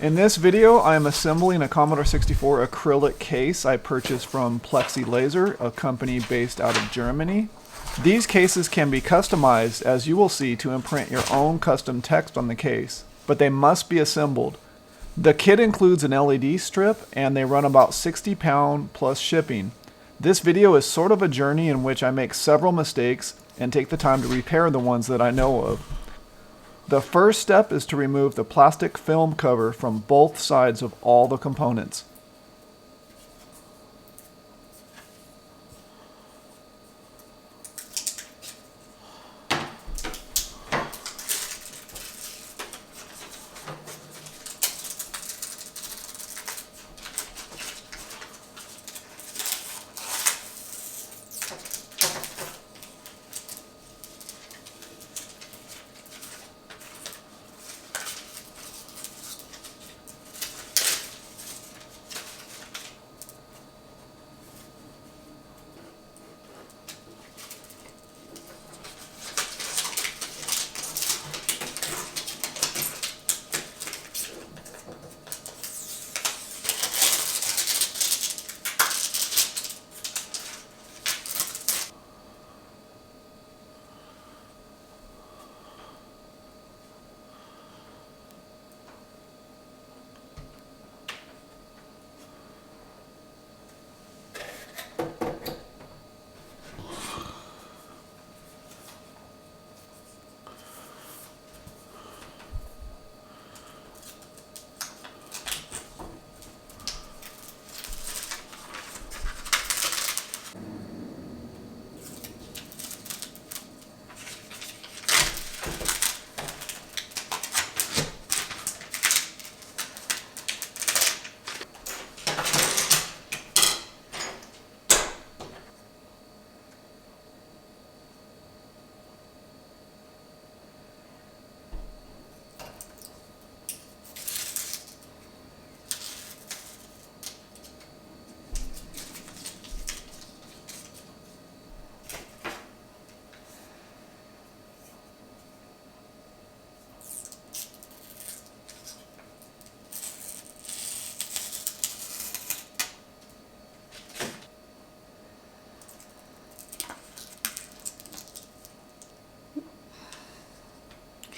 In this video, I am assembling a Commodore 64 acrylic case I purchased from Plexilaser, a company based out of Germany. These cases can be customized, as you will see, to imprint your own custom text on the case, but they must be assembled. The kit includes an LED strip, and they run about £60 plus shipping. This video is sort of a journey in which I make several mistakes and take the time to repair the ones that I know of. The first step is to remove the plastic film cover from both sides of all the components.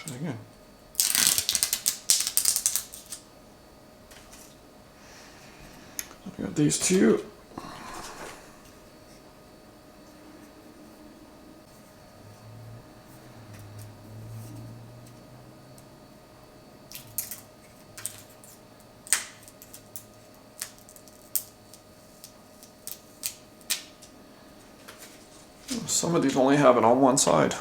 Try again. I got these two. Some of these only have it on one side.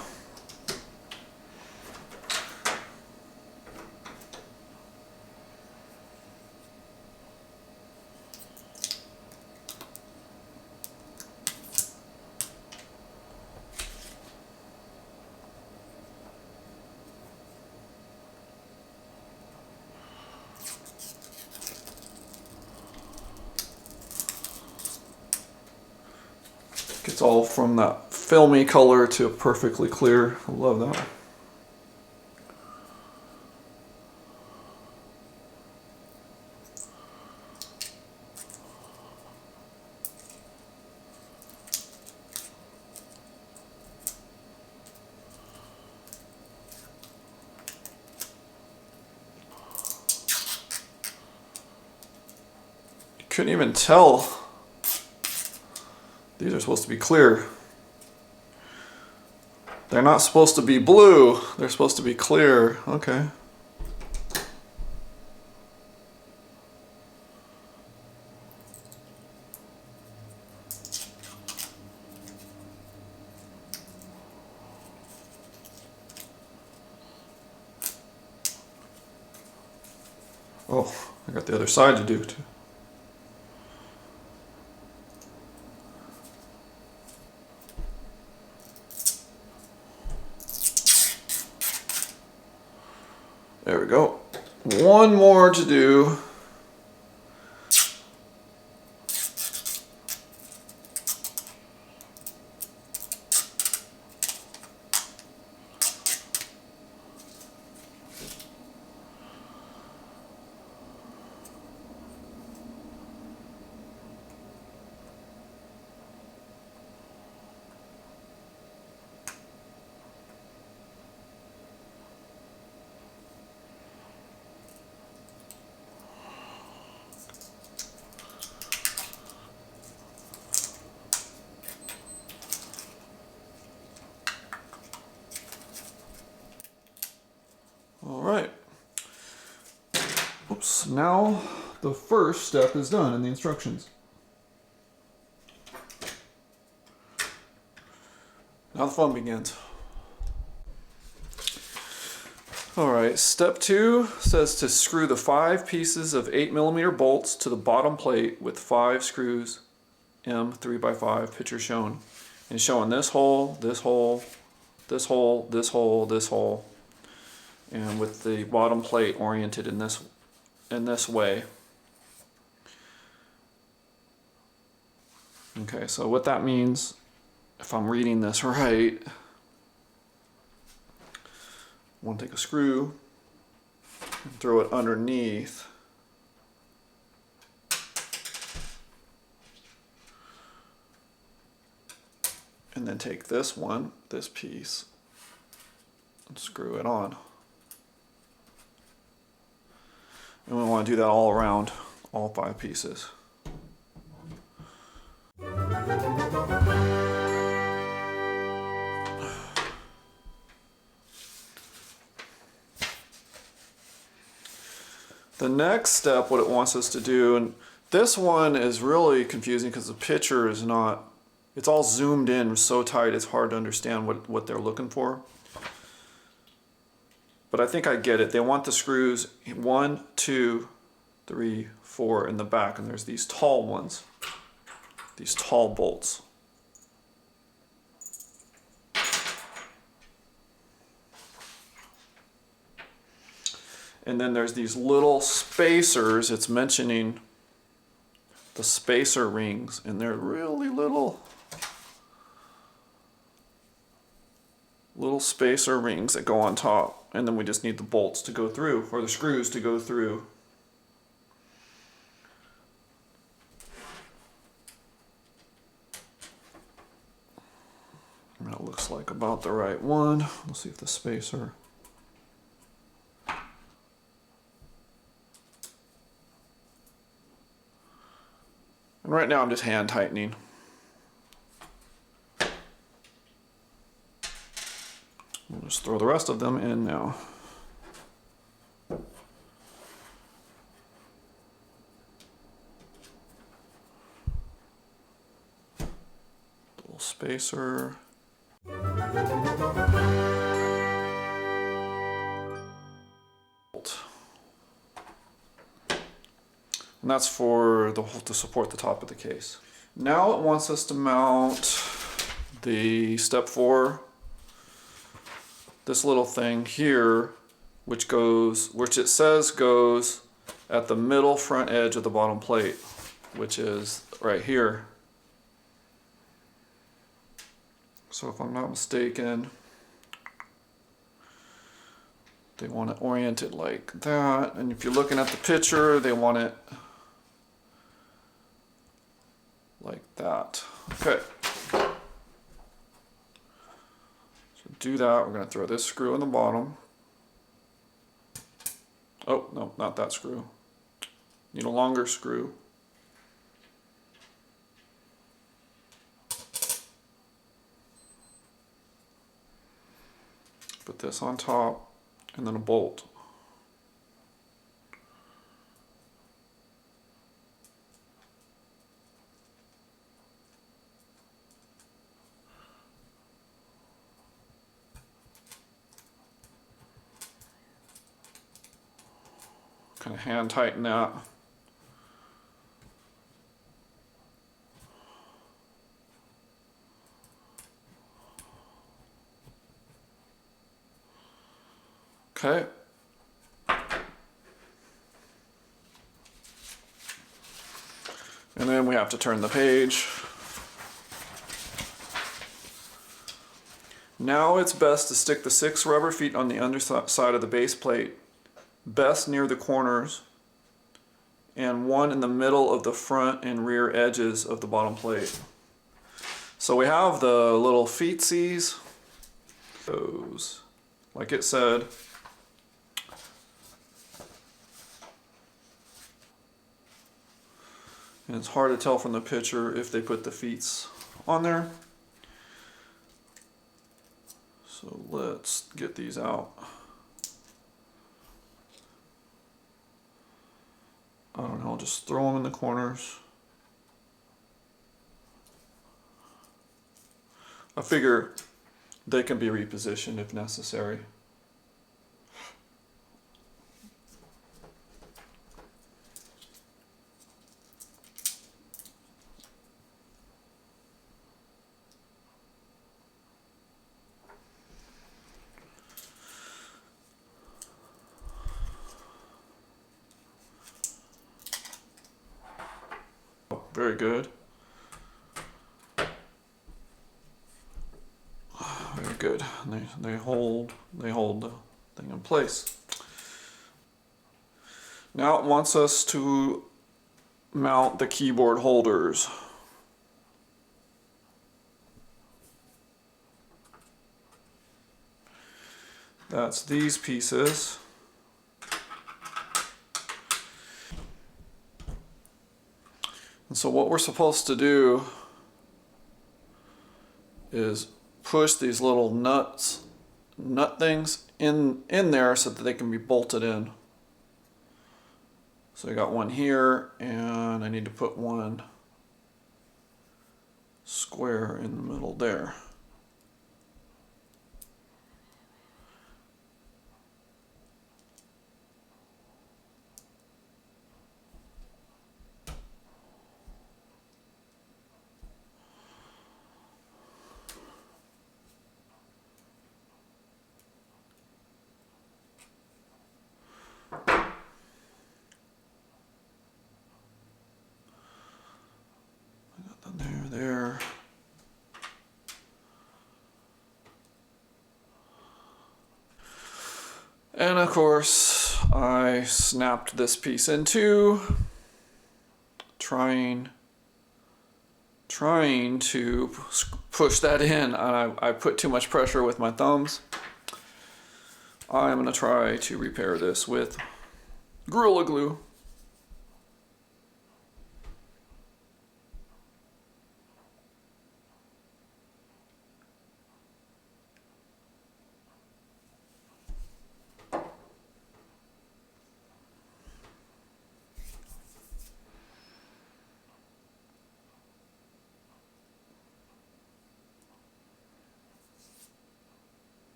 Gets all from that filmy color to perfectly clear. I love that. You couldn't even tell. These are supposed to be clear. They're not supposed to be blue. They're supposed to be clear. Okay. Oh, I got the other side to do too. There we go. One more to do. All right. Oops. Now the first step is done in the instructions. Now the fun begins. Alright, step 2 says to screw the 5 pieces of 8mm bolts to the bottom plate with 5 screws M 3x5, picture shown. And showing this hole, this hole, this hole, this hole, this hole. And with the bottom plate oriented in this way. Okay, so what that means, if I'm reading this right, I want to take a screw and throw it underneath. And then take this one, this piece, and screw it on. And we want to do that all around, all 5 pieces. The next step, what it wants us to do, and this one is really confusing because the picture is not, it's all zoomed in so tight it's hard to understand what they're looking for. But I think I get it. They want the screws 1, 2, 3, 4 in the back, and there's these tall ones, these tall bolts. And then there's these little spacers. It's mentioning the spacer rings, and they're really little spacer rings that go on top. And then we just need the bolts to go through, or the screws to go through. And that looks like about the right one. We'll see if the spacer. And right now I'm just hand tightening. We'll just throw the rest of them in now. Little spacer. And that's for to support the top of the case. Now it wants us to mount the step 4, this little thing here, which it says goes at the middle front edge of the bottom plate, which is right here. So if I'm not mistaken, they want it oriented like that. And if you're looking at the picture, they want it like that. Okay. So do that. We're going to throw this screw in the bottom. Oh, no, not that screw. Need a longer screw. Put this on top, and then a bolt. Kind of hand tighten that. Okay. And then we have to turn the page. Now it's best to stick the 6 rubber feet on the underside of the base plate, best near the corners, and 1 in the middle of the front and rear edges of the bottom plate. So we have the little feetsies, those, like it said. And it's hard to tell from the picture if they put the feets on there. So let's get these out. I don't know, just throw them in the corners. I figure they can be repositioned if necessary. Very good. Very good. They hold the thing in place. Now it wants us to mount the keyboard holders. That's these pieces. And so what we're supposed to do is push these little nut things in there so that they can be bolted in. So I got one here, and I need to put one square in the middle there. There. And of course, I snapped this piece in two, trying to push that in. I put too much pressure with my thumbs. I'm going to try to repair this with Gorilla Glue.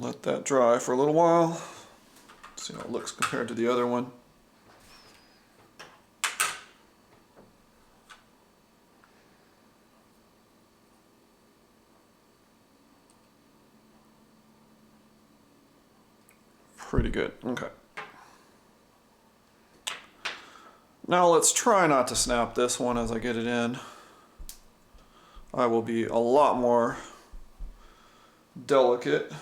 Let that dry for a little while. See how it looks compared to the other one. Pretty good. Okay. Now let's try not to snap this one as I get it in. I will be a lot more delicate.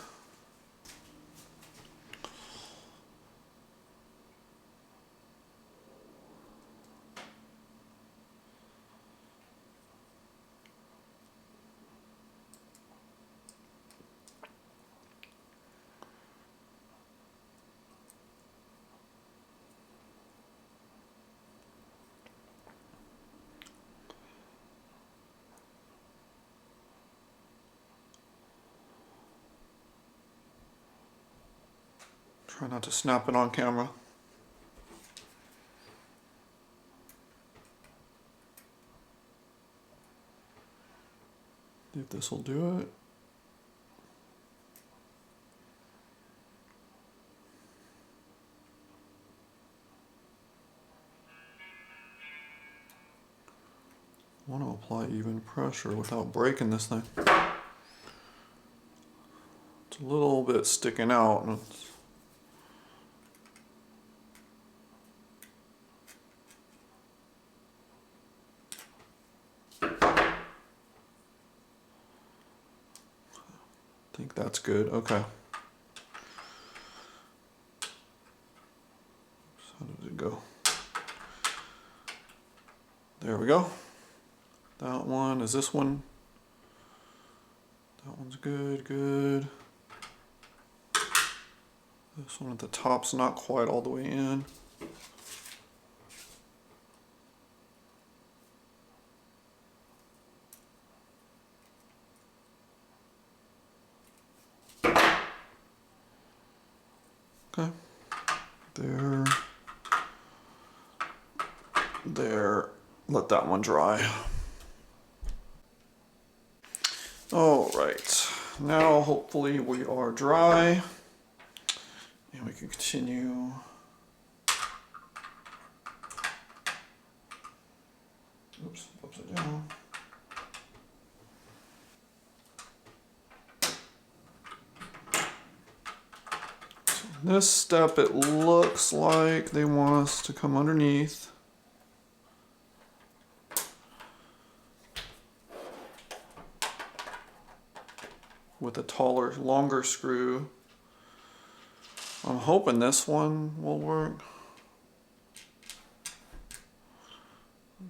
Try not to snap it on camera. See if this will do it. I want to apply even pressure without breaking this thing. It's a little bit sticking out. And it's I think that's good. Okay. How did it go? There we go. That one, is this one? That one's good, good. This one at the top's not quite all the way in. there. There. Let that one dry. All right. Now hopefully we are dry and we can continue. Oops, upside down. So this step, it looks like they want us to come underneath. With a taller, longer screw. I'm hoping this one will work.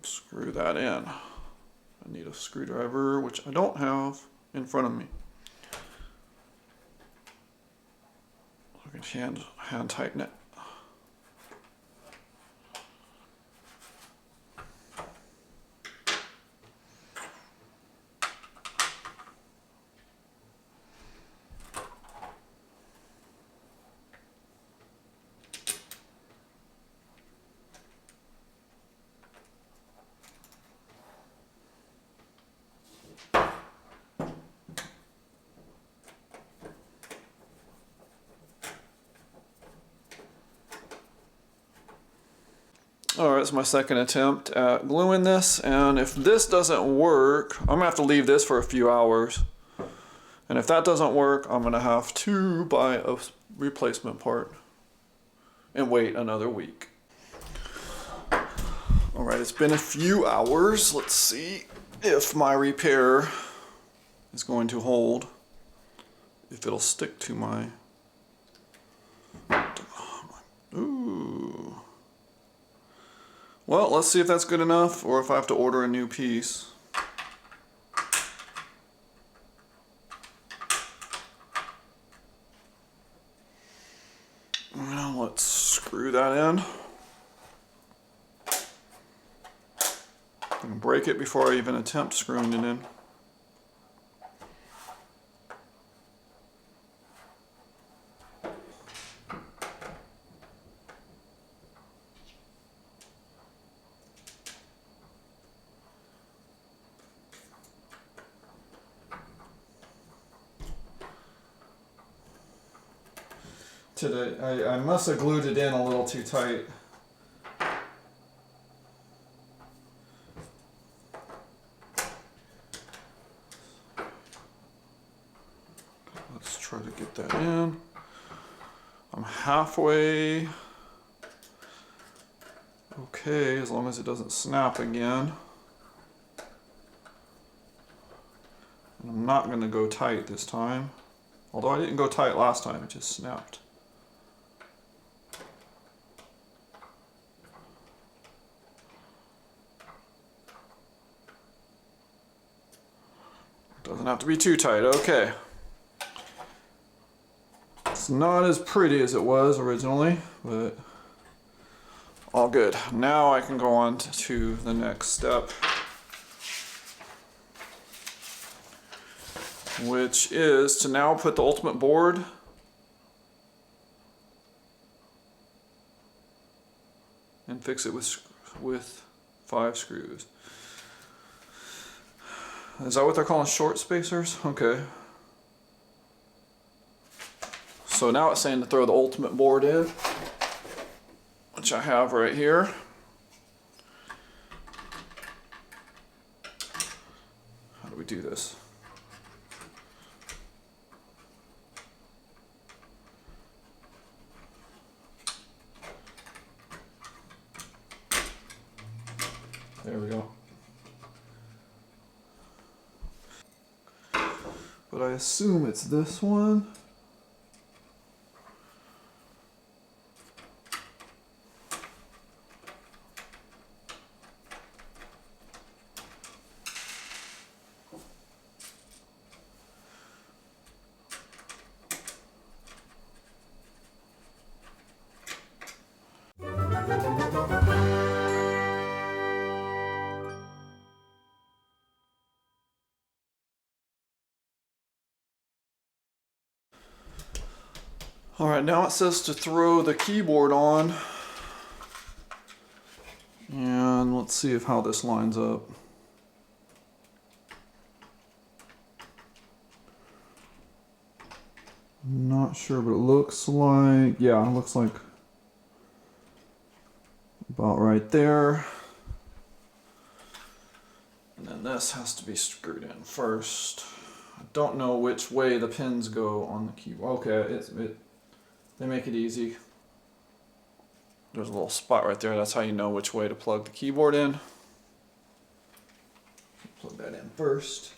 Screw that in. I need a screwdriver, which I don't have in front of me. I can hand tighten it. Alright, it's my second attempt at gluing this, and if this doesn't work, I'm going to have to leave this for a few hours. And if that doesn't work, I'm going to have to buy a replacement part and wait another week. Alright, it's been a few hours. Let's see if my repair is going to hold. If it'll stick to my... Ooh. Well, let's see if that's good enough or if I have to order a new piece. Now let's screw that in. I'm gonna break it before I even attempt screwing it in. Today, I must have glued it in a little too tight. Let's try to get that in. I'm halfway okay, as long as it doesn't snap again. And I'm not going to go tight this time. Although I didn't go tight last time, it just snapped. Doesn't have to be too tight, okay. It's not as pretty as it was originally, but all good. Now I can go on to the next step, which is to now put the ultimate board and fix it with 5 screws. Is that what they're calling short spacers? Okay. So now it's saying to throw the ultimate board in, which I have right here. How do we do this? There we go. But I assume it's this one. All right, now it says to throw the keyboard on. And let's see how this lines up. I'm not sure, but it looks like, yeah, it looks like about right there. And then this has to be screwed in first. I don't know which way the pins go on the keyboard. Okay, they make it easy. There's a little spot right there. That's how you know which way to plug the keyboard in. Plug that in first.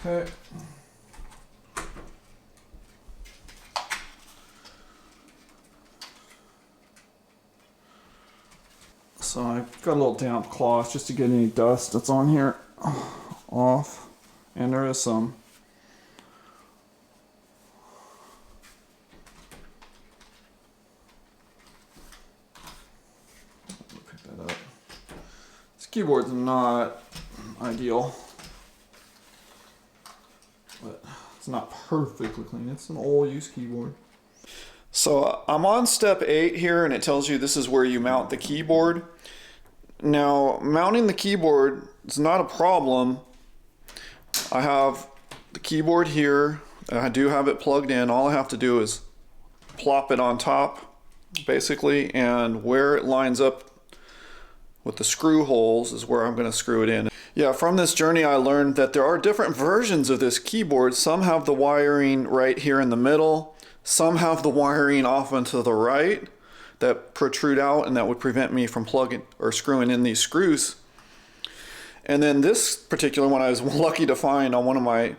Okay. So I've got a little damp cloth just to get any dust that's on here off. And there is some. Pick that up. This keyboard's not ideal, but it's not perfectly clean. It's an old used keyboard. So I'm on step 8 here, and it tells you this is where you mount the keyboard. Now, mounting the keyboard is not a problem. I have the keyboard here, and I do have it plugged in. All I have to do is plop it on top, basically, and where it lines up with the screw holes is where I'm going to screw it in. Yeah, from this journey I learned that there are different versions of this keyboard. Some have the wiring right here in the middle. Some have the wiring off and to the right that protrude out, and that would prevent me from plugging or screwing in these screws. And then this particular one I was lucky to find on one of my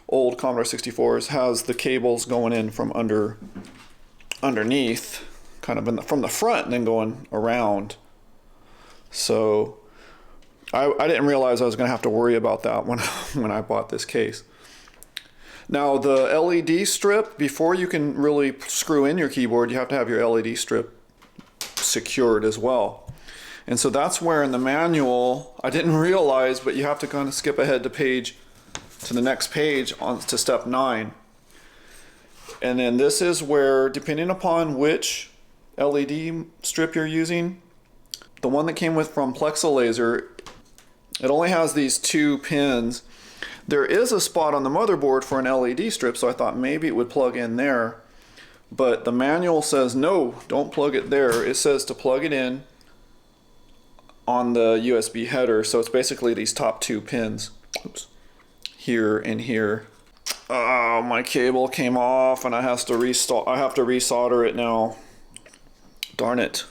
old Commodore 64s has the cables going in from underneath, kind of from the front and then going around. So I didn't realize I was going to have to worry about that when I bought this case. Now the LED strip, before you can really screw in your keyboard, you have to have your LED strip secured as well. And so that's where in the manual, I didn't realize, but you have to kind of skip ahead to the next page on to step 9. And then this is where, depending upon which LED strip you're using, the one that came with from Plexilaser, it only has these 2 pins. There is a spot on the motherboard for an LED strip, so I thought maybe it would plug in there. But the manual says, no, don't plug it there. It says to plug it in on the USB header. So it's basically these top 2 pins. Oops. Here and here. Oh, my cable came off and I have to resolder it now. Darn it.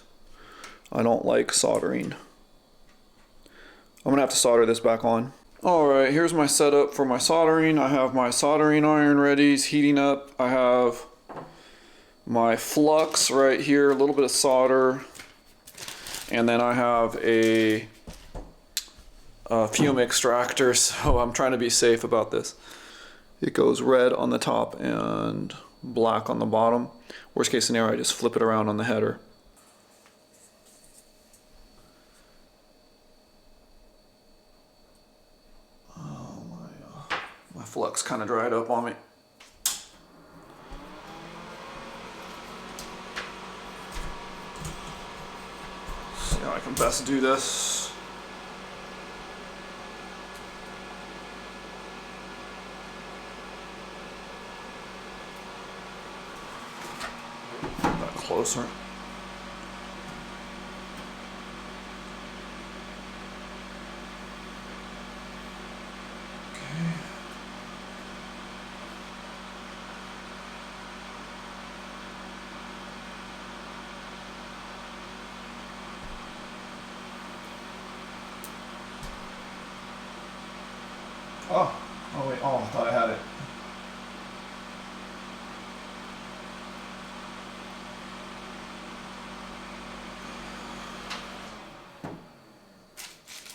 I don't like soldering. I'm gonna have to solder this back on. Alright, here's my setup for my soldering. I have my soldering iron ready, it's heating up. I have my flux right here, a little bit of solder. And then I have a fume extractor, so I'm trying to be safe about this. It goes red on the top and black on the bottom. Worst case scenario, I just flip it around on the header. My flux kind of dried up on me. See how I can best do this. That closer. Oh wait, I thought I had it.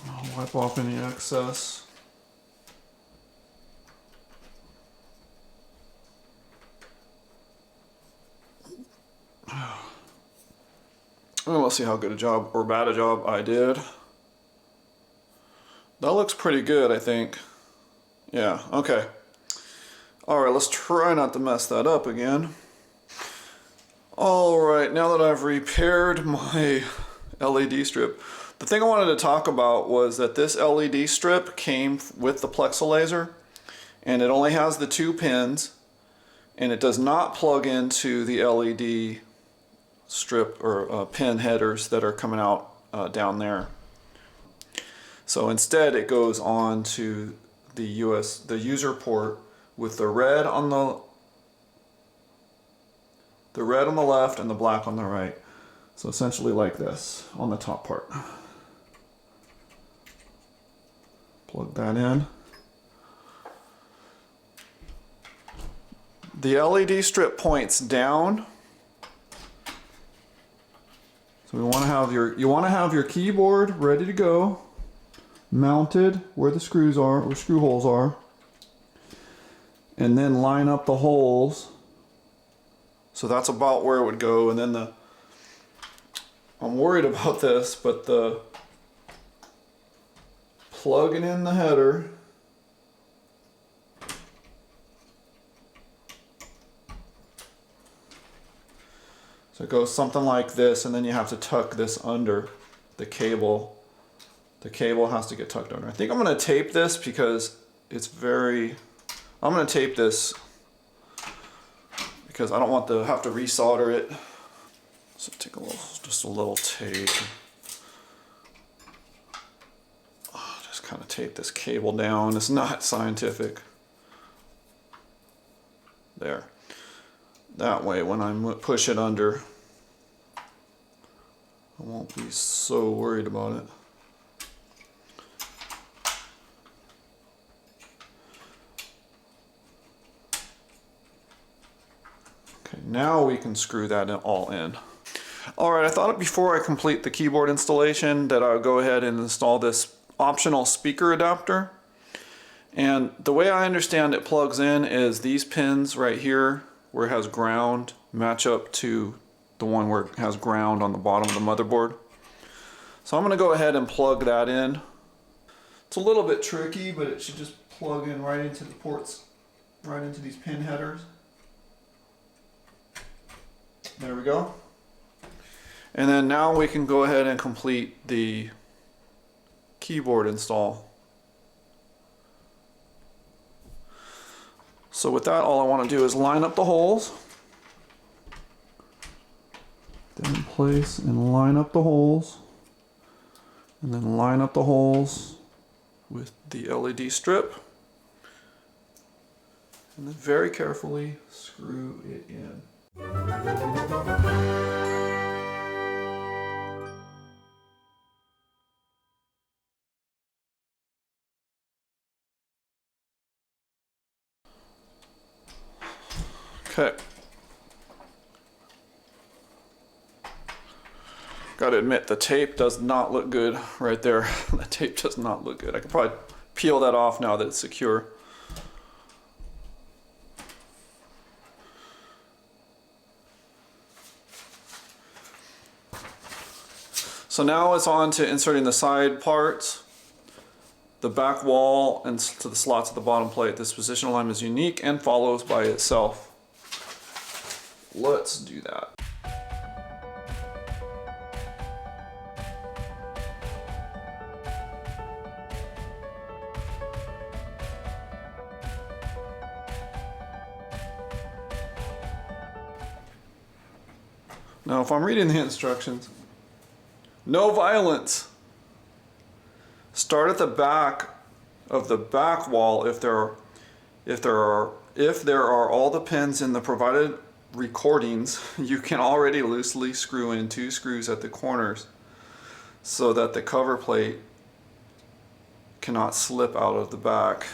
I'll wipe off any excess. Well, let's see how good a job or bad a job I did. That looks pretty good, I think. Yeah, okay. Alright, let's try not to mess that up again. Alright, now that I've repaired my LED strip, the thing I wanted to talk about was that this LED strip came with the Plexilaser, and it only has the 2 pins, and it does not plug into the LED strip or pin headers that are coming out down there. So instead it goes on to the user port with the red on the left and the black on the right. So essentially like this on the top part. Plug that in. The LED strip points down. So you want to have your keyboard ready to go, mounted where the screws are, where screw holes are, and then line up the holes. So that's about where it would go, and then I'm worried about this, but the plugging in the header, so it goes something like this, and then you have to tuck this under the cable. The cable has to get tucked under. I think I'm going to tape this because I'm going to tape this because I don't want to have to resolder it. So take just a little tape. Just kind of tape this cable down. It's not scientific. There. That way when I push it under, I won't be so worried about it. Okay, now we can screw that all in. Alright, I thought before I complete the keyboard installation that I would go ahead and install this optional speaker adapter. And the way I understand it plugs in is these pins right here where it has ground match up to the one where it has ground on the bottom of the motherboard. So I'm going to go ahead and plug that in. It's a little bit tricky, but it should just plug in right into the ports, right into these pin headers. There we go. And then now we can go ahead and complete the keyboard install. So with that, all I want to do is line up the holes. Then place and line up the holes. And then line up the holes with the LED strip. And then very carefully screw it in. Okay. Gotta admit, the tape does not look good right there. The tape does not look good. I could probably peel that off now that it's secure. So now it's on to inserting the side parts, the back wall, and to the slots at the bottom plate. This position alignment is unique and follows by itself. Let's do that. Now, if I'm reading the instructions, no violence. Start at the back of the back wall if there are all the pins in the provided recordings. You can already loosely screw in 2 screws at the corners so that the cover plate cannot slip out of the back.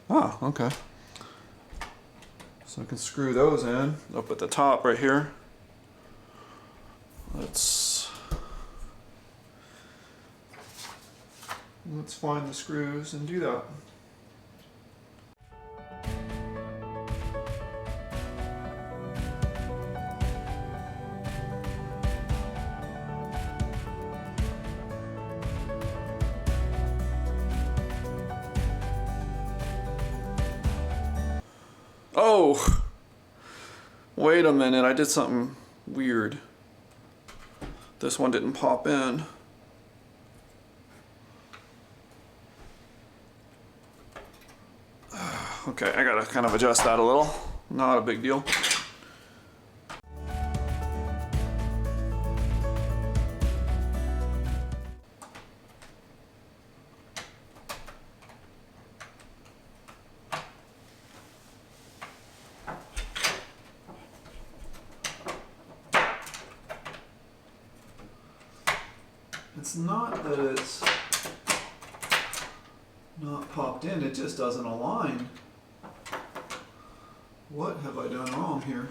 Ah, okay. So I can screw those in up at the top right here. Let's find the screws and do that. Oh, wait a minute, I did something weird. This one didn't pop in. Okay, I gotta kind of adjust that a little. Not a big deal. It's not that it's not popped in, it just doesn't align. What have I done wrong here?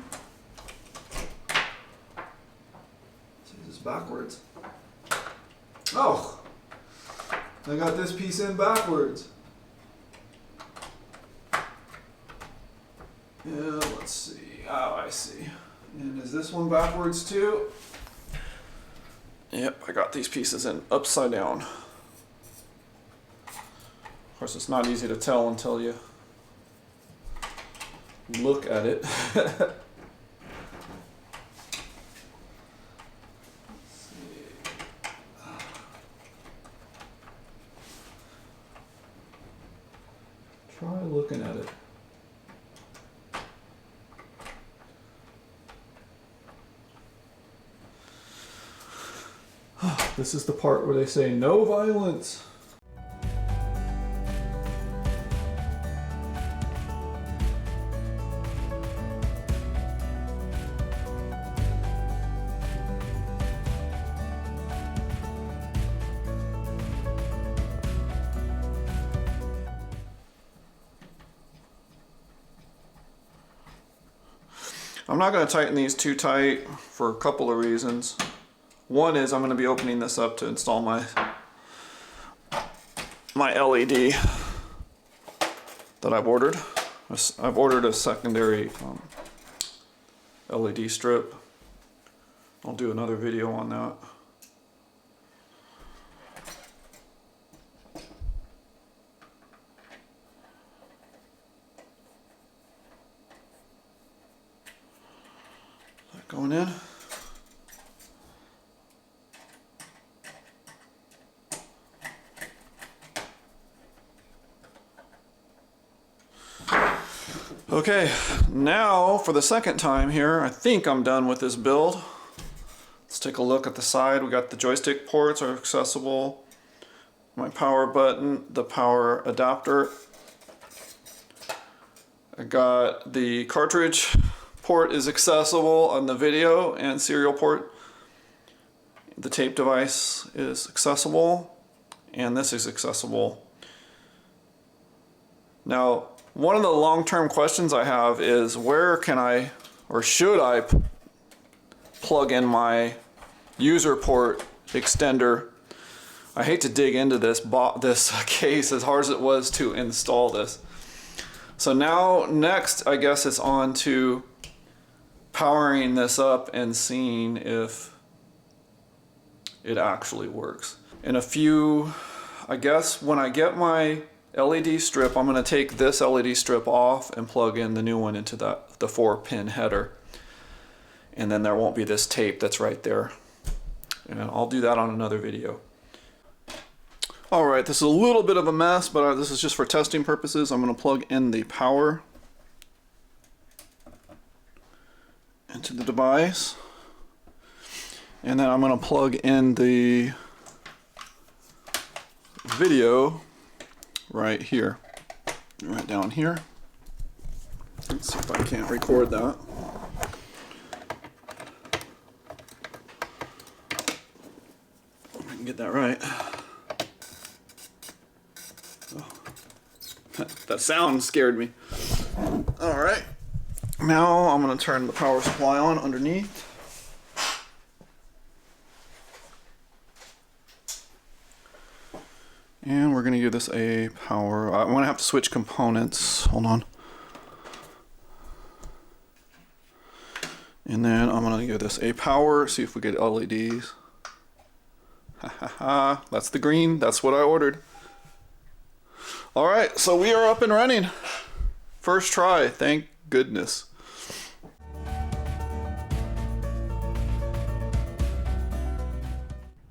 See, this is backwards. Oh! I got this piece in backwards. Yeah, let's see. Oh, I see. And is this one backwards too? Yep, I got these pieces in upside down. Of course, it's not easy to tell until you look at it. Let's see. Try looking at it. This is the part where they say no violence. I'm not going to tighten these too tight for a couple of reasons. One is I'm going to be opening this up to install my LED that I've ordered. I've ordered a secondary LED strip. I'll do another video on that. Going in. Okay, now for the second time here, I think I'm done with this build. Let's take a look at the side. We got the joystick ports are accessible, my power button, the power adapter. I got the cartridge port is accessible on the video and serial port. The tape device is accessible, and this is accessible. Now, one of the long-term questions I have is where can I, or should I, plug in my user port extender? I hate to dig into this case as hard as it was to install this. So now, next, I guess it's on to powering this up and seeing if it actually works. In a few, I guess when I get my LED strip, I'm going to take this LED strip off and plug in the new one into the 4-pin header. And then there won't be this tape that's right there. And I'll do that on another video. Alright, this is a little bit of a mess, but this is just for testing purposes. I'm going to plug in the power into the device. And then I'm going to plug in the video right here, right down here. Let's see if I can't record that. If I can get that right. Oh. That sound scared me. Alright, now I'm going to turn the power supply on underneath. And we're going to give this a power. I'm going to have to switch components. Hold on. And then I'm going to give this a power. See if we get LEDs. Ha ha ha. That's the green. That's what I ordered. Alright, so we are up and running. First try. Thank goodness.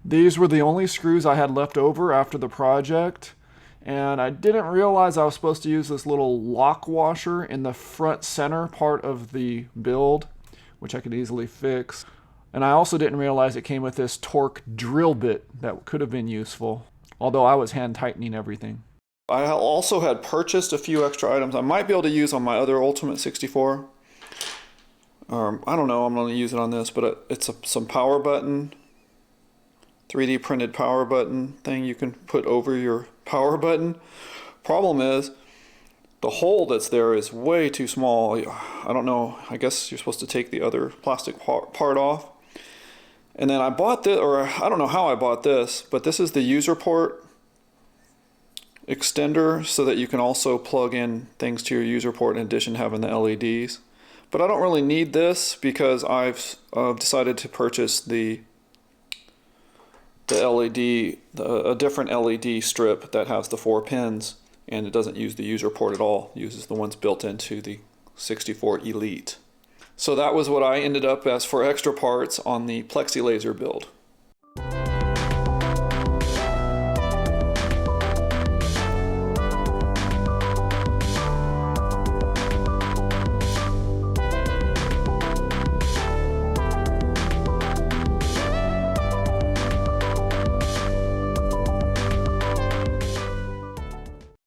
These were the only screws I had left over after the project, and I didn't realize I was supposed to use this little lock washer in the front center part of the build, which I could easily fix. And I also didn't realize it came with this torque drill bit that could have been useful, although I was hand tightening everything. I also had purchased a few extra items I might be able to use on my other Ultimate 64. I don't know, I'm going to use it on this, but it's some power button, 3D printed power button thing you can put over your power button. Problem is, the hole that's there is way too small. I don't know, I guess you're supposed to take the other plastic part off. And then I bought this, or I don't know how I bought this, but this is the user port extender so that you can also plug in things to your user port in addition to having the LEDs. But I don't really need this because I've decided to purchase the LED, a different LED strip that has the 4 pins, and it doesn't use the user port at all. It uses the ones built into the 64 Elite. So that was what I ended up as for extra parts on the Plexilaser build.